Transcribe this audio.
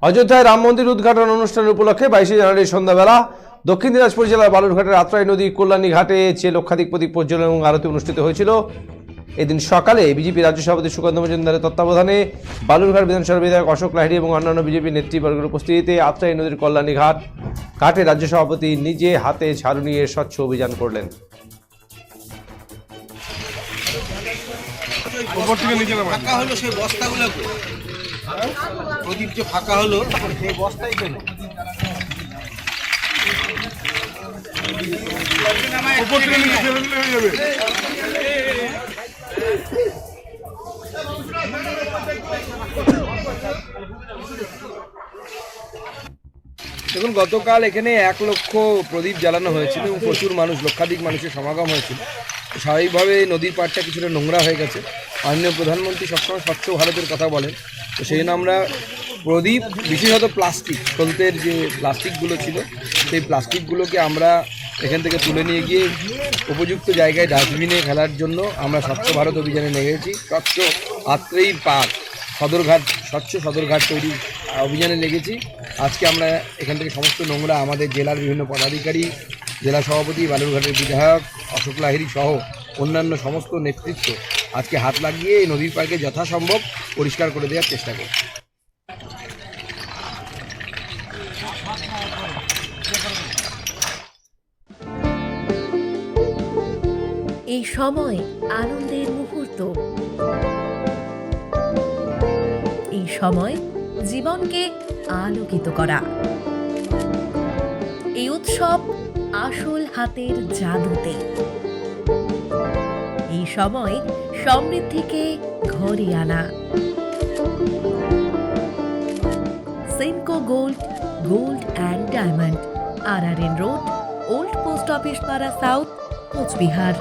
অযোধ্যায় রাম মন্দির উদ্ঘাটন অনুষ্ঠান উপলক্ষে 22 জানুয়ারি সন্ধ্যাবেলা দক্ষিণ দিনাজপুর জেলার বালুরঘাটের আত্রাই নদী কল্যাণী ঘাটে লক্ষাধিক প্রদীপ প্রজ্বলন এবং আরতি অনুষ্ঠিত হয়েছিল। এদিন সকালে বিজেপি রাজ্য সভাপতি সুকান্ত মজুমদারের তত্ত্বাবধানে বালুরঘাট বিধানসভার বিধায়ক অশোক লাহিড়ী এবং অন্যান্য বিজেপি নেতৃবর্গের উপস্থিতিতে আত্রাই নদীর কল্যাণী ঘাটে রাজ্য সভাপতি নিজে হাতে ঝাড়ু নিয়ে স্বচ্ছ অভিযান করলেন। ফাঁকা হলো সেই বস্তাগুলো, প্রদীপ যে ফাঁকা হলো সেই বস্তাই পেল। দেখুন, গতকাল এখানে 1 লক্ষ প্রদীপ জ্বালানো হয়েছিল এবং প্রচুর মানুষ, লক্ষাধিক মানুষের সমাগম হয়েছিল। স্বাভাবিকভাবে নদীর পাড়টা কিছুটা নোংরা হয়ে গেছে। মাননীয় প্রধানমন্ত্রী সবসময় স্বচ্ছ ভারতের কথা বলেন, তো সেই জন্য আমরা প্রদীপ, বিশেষত প্লাস্টিক, সলতের যে প্লাস্টিকগুলো ছিল সেই প্লাস্টিকগুলোকে আমরা এখান থেকে তুলে নিয়ে গিয়ে উপযুক্ত জায়গায় ডাস্টবিনে ফেলার জন্য আমরা স্বচ্ছ ভারত অভিযানে লেগেছি। স্বচ্ছ আত্রেই পার্ক সদরঘাট, স্বচ্ছ সদরঘাট তৈরি অভিযানে লেগেছি। আজকে আমরা এখান থেকে সমস্ত নোংরা আমাদের জেলার বিভিন্ন পদাধিকারী, জেলা সভাপতি, বালুরঘাটের বিধায়ক অশোক লাহিড়ী সহ অন্যান্য সমস্ত নেতৃত্ব আজকে হাত লাগিয়ে এই নদীর পাড়কে যথাসম্ভব পরিষ্কার করে দেওয়ার চেষ্টা করব। এই সময় আনন্দের মুহূর্ত, এই সময় জীবনকে আলোকিত করা, এই উৎসব আসল হাতের জাদুতে, এই সময় সমৃদ্ধিকে ঘরে আনা। Senco gold, gold and diamond, RRN road, old post office পাড়া সাউথ, কোচবিহার।